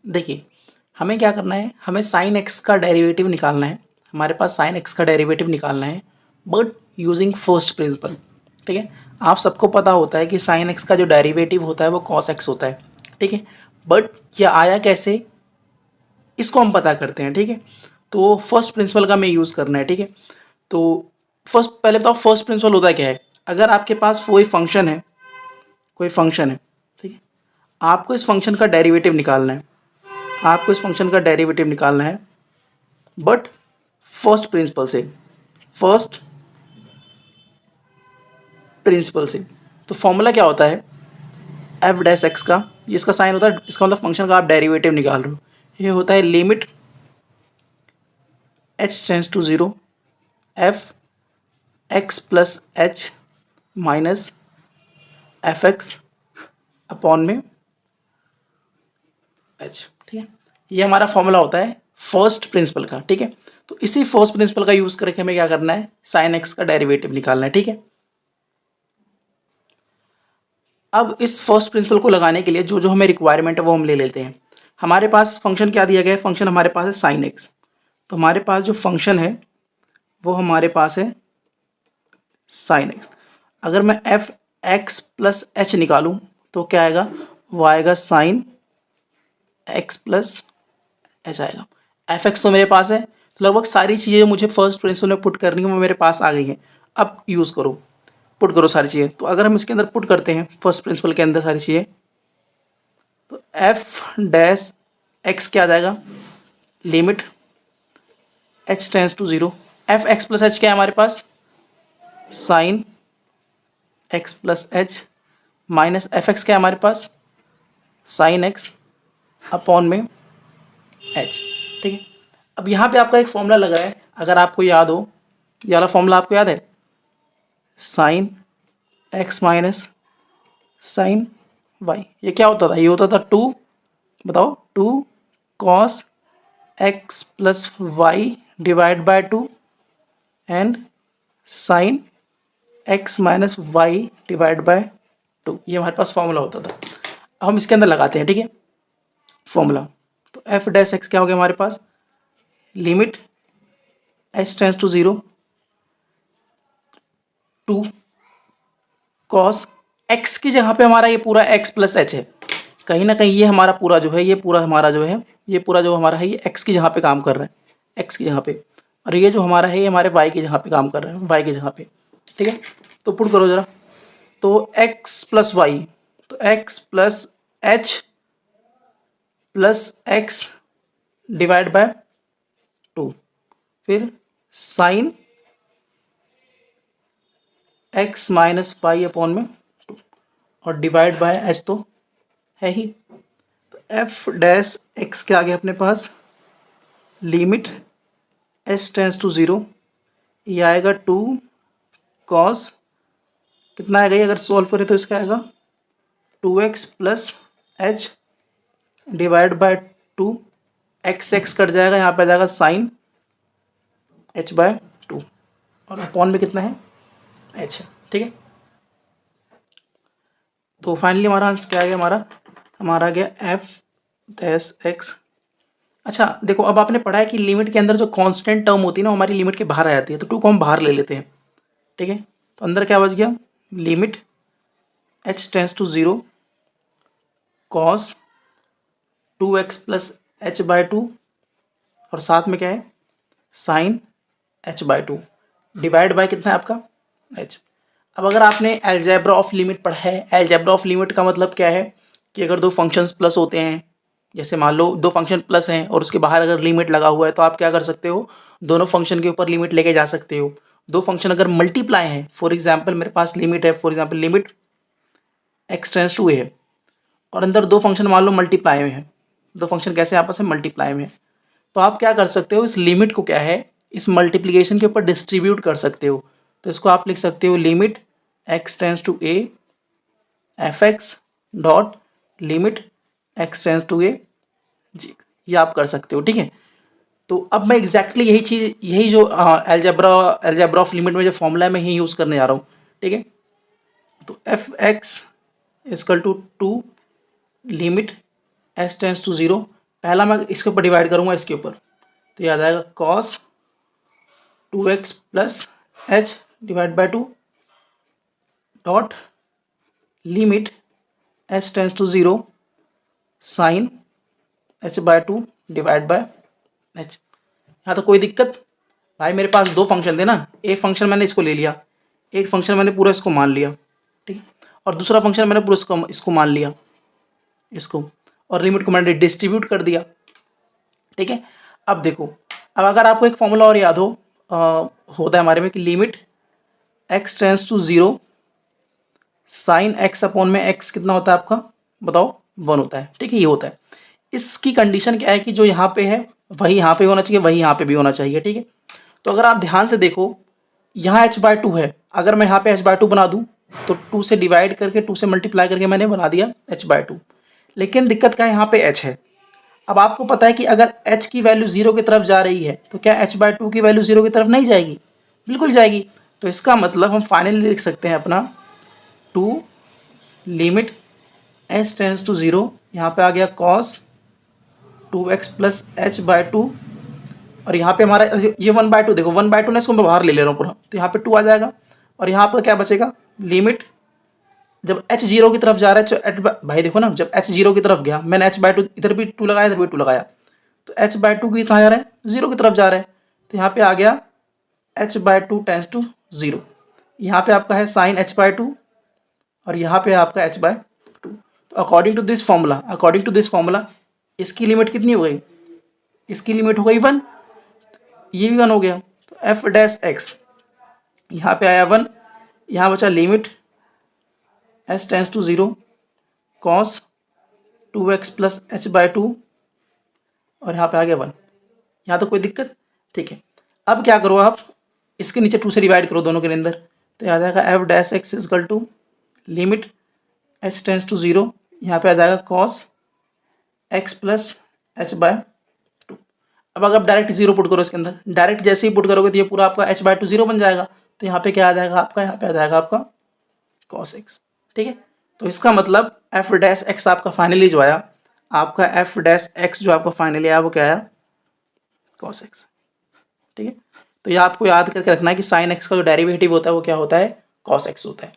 देखिए, हमें क्या करना है, हमें साइन एक्स का डेरिवेटिव निकालना है। हमारे पास साइन एक्स का डेरिवेटिव निकालना है बट यूजिंग फर्स्ट प्रिंसिपल। ठीक है, आप सबको पता होता है कि साइन एक्स का जो डेरिवेटिव होता है वो कॉस एक्स होता है। ठीक है, बट यह आया कैसे, इसको हम पता करते हैं। ठीक है, तो फर्स्ट प्रिंसिपल का हमें यूज़ करना है। ठीक है, तो फर्स्ट पहले बताओ फर्स्ट प्रिंसिपल होता क्या है। अगर आपके पास कोई फंक्शन है, ठीक है, आपको इस फंक्शन का डेरिवेटिव निकालना है, आपको इस फंक्शन का डेरिवेटिव निकालना है बट फर्स्ट प्रिंसिपल से, फर्स्ट प्रिंसिपल से। तो फॉर्मूला क्या होता है, एफ डैश एक्स का, जिसका साइन होता है, इसका मतलब फंक्शन का आप डेरिवेटिव निकाल रहे हो, ये होता है limit h tends to zero f x plus h minus f x upon में एच। ठीक है, ये हमारा फॉर्मूला होता है फर्स्ट प्रिंसिपल का। ठीक है, तो इसी फर्स्ट प्रिंसिपल का यूज करके हमें क्या करना है, साइन एक्स का डेरिवेटिव निकालना है। ठीक है, अब इस फर्स्ट प्रिंसिपल को लगाने के लिए जो जो हमें रिक्वायरमेंट है वो हम ले लेते हैं। हमारे पास फंक्शन क्या दिया गया है, फंक्शन हमारे पास है साइन एक्स। तो हमारे पास जो फंक्शन है वो हमारे पास है साइन एक्स। अगर मैं एफ एक्स प्लस एच निकालूं तो क्या आएगा, वो आएगा साइन एक्स प्लस एच आएगा। एफ एक्स तो मेरे पास है, तो लगभग सारी चीज़ें जो मुझे फर्स्ट प्रिंसिपल में पुट करनी है वो मेरे पास आ गई हैं। अब यूज़ करो, पुट करो सारी चीज़ें। तो अगर हम इसके अंदर पुट करते हैं फर्स्ट प्रिंसिपल के अंदर सारी चीज़ें, तो एफ डैश एक्स क्या आ जाएगा, limit h tends to zero, f x plus h क्या है हमारे पास, sine x plus h minus f x क्या है हमारे पास, साइन एक्स अपॉन में एच। ठीक है, अब यहाँ पे आपका एक फॉर्मूला लगा है, अगर आपको याद हो, ये वाला फॉर्मूला आपको याद है, sine x minus sine y. ये क्या होता था, ये होता था टू, बताओ, two cos x plus y divide by two and sine x minus y divide by two. ये हमारे पास फॉर्मूला होता था। अब हम इसके अंदर लगाते हैं। ठीक है, फॉर्मूला, तो एफ डैश एक्स क्या हो गया हमारे पास, limit h tends to zero to cos x की जगह पे हमारा ये पूरा एक्स प्लस एच है, कहीं ना कहीं ये हमारा पूरा जो है, ये पूरा हमारा जो है, ये पूरा जो हमारा है, ये एक्स की जगह पे काम कर रहा है, एक्स की जगह पे, और ये जो हमारा है ये हमारे वाई की जगह पे काम कर रहा है, वाई की जगह पे। ठीक है, तो पुट करो जरा, तो एक्स प्लस वाई, तो x plus h plus x divide by two, फिर sine x minus y upon में टू, और डिवाइड बाय एच तो है ही। तो एफ डैश एक्स के आगे अपने पास limit h tends to zero, ये आएगा टू कॉस, कितना आएगा ये अगर सॉल्व करें तो इसका आएगा two x plus h divide by two, x x cut जाएगा, यहाँ पे आ जाएगा साइन एच बाय टू, और अपॉन में कितना है, एच है। ठीक है, तो फाइनली हमारा आंसर क्या आ गया, हमारा आ गया एफ डैश एक्स। अच्छा देखो, अब आपने पढ़ा है कि लिमिट के अंदर जो कांस्टेंट टर्म होती है ना, हमारी लिमिट के बाहर आ जाती है, तो टू को हम बाहर ले लेते हैं। ठीक है, तो अंदर क्या बच गया, limit h tends to zero cos two x plus h by two, और साथ में क्या है, sine h by two divide by कितना है आपका, एच। अब अगर आपने एल्जेब्रा ऑफ लिमिट पढ़ा है, एल्जेब्रा ऑफ लिमिट का मतलब क्या है कि अगर दो फंक्शंस प्लस होते हैं, जैसे मान लो दो फंक्शन प्लस हैं और उसके बाहर अगर लिमिट लगा हुआ है, तो आप क्या कर सकते हो, दोनों फंक्शन के ऊपर लिमिट लेके जा सकते हो। दो फंक्शन अगर मल्टीप्लाई हैं, फॉर एग्जाम्पल मेरे पास लिमिट है, for example limit x tends to a है, और अंदर दो फंक्शन मान लो मल्टीप्लाई में है, दो फंक्शन कैसे आपस में मल्टीप्लाई में है, तो आप क्या कर सकते हो, इस लिमिट को क्या है, इस मल्टीप्लिकेशन के ऊपर डिस्ट्रीब्यूट कर सकते हो। तो इसको आप लिख सकते हो limit x tends to a f x dot limit x tends to a g, ये आप कर सकते हो। ठीक है, तो अब मैं एग्जैक्टली यही चीज़, यही जो एल्जेब्रा ऑफ लिमिट में जो फॉर्मूला है मैं यही यूज़ करने जा रहा हूँ। ठीक है, तो f x equal to to limit s tends to zero, पहला मैं इसके ऊपर डिवाइड करूँगा इसके ऊपर, तो ये आ जाएगा cos 2x plus h divide by 2 dot limit h tends to 0 sine h by 2 divide by h। यहाँ तो कोई दिक्कत? भाई मेरे पास दो फंक्शन थे ना, एक फंक्शन मैंने इसको ले लिया, एक फंक्शन मैंने पूरा इसको मान लिया, ठीक है, और दूसरा फंक्शन मैंने पूरा इसको मान लिया इसको, और लिमिट को मैंने डिस्ट्रीब्यूट कर दिया, ठीक है। अब देखो, अब अगर आपको एक फॉर्मूला और याद हो, होता है हमारे में कि limit x tends to 0 sine x upon में x कितना होता है आपका, बताओ, 1 होता है, ठीक है, ये होता है। इसकी कंडीशन क्या है कि जो यहाँ पे है वही यहाँ पे होना चाहिए, वही यहाँ पे भी होना चाहिए, ठीक है। तो अगर आप ध्यान से देखो, यहाँ h बाय 2 है, अगर मैं यहाँ पे h बाय 2 बना दूँ तो 2 से डिवाइड करके 2 से मल्टीप्लाई करके मैंने बना दिया h बाय 2, लेकिन दिक्कत क्या है, यहाँ पे h है। अब आपको पता है कि अगर h की वैल्यू 0 की तरफ जा रही है तो क्या h बाय 2 की वैल्यू 0 की तरफ नहीं जाएगी? बिल्कुल जाएगी। तो इसका मतलब हम फाइनली लिख सकते हैं अपना 2 लिमिट h टेंस टू 0, यहाँ पे आ गया cos 2x plus h by 2, और यहाँ पे हमारा ये 1 बाय 2, देखो 1 बाय 2 ने इसको मैं बाहर ले ले रहा हूँ पूरा, तो यहाँ पे 2 आ जाएगा, और यहाँ पर क्या बचेगा, लिमिट जब h 0 की तरफ जा रहा है तो भाई देखो ना, जब h 0 की तरफ गया, मैंने h बाय 2 इधर भी 2 लगाया, इधर भी 2 लगाया, तो h बाय 2 की कहाँ जा रहा है, 0 की तरफ जा रहा है, तो यहाँ पे आ गया h बाय 2 टेंस टू 0। यहाँ पे आपका है साइन h बाय 2, और यहाँ पे आपका h बाय 2। तो अकॉर्डिंग टू दिस फॉर्मूला इसकी लिमिट कितनी हो गई, इसकी लिमिट हो गई 1, ये भी 1 हो गया, तो एफ डैश एक्स यहाँ पे आया 1, यहाँ बचा limit h tends to 0 cos 2x plus h by 2, और यहाँ पे आ गया 1। यहाँ तो कोई दिक्कत? ठीक है। अब क्या करो आप, इसके नीचे 2 से डिवाइड करो दोनों के अंदर, तो आ जाएगा f dash x equal to limit h tends to 0, यहाँ पे आ जाएगा cos x plus h by 2। अब अगर आप डायरेक्ट 0 पुट करो इसके अंदर, डायरेक्ट जैसे ही पुट करोगे तो ये पूरा आपका h बाय 2 0 बन जाएगा, तो यहाँ पे क्या आ जाएगा आपका, यहाँ पे आ जाएगा आपका cos x, ठीक है। तो इसका मतलब एफ डैश एक्स आपका फाइनली जो आया, आपका एफ डैश एक्स जो आपका फाइनली आया वो क्या आया, cos x, ठीक है। तो ये आपको याद करके रखना है कि साइन x का जो डेरिवेटिव होता है वो क्या होता है, cos x होता है।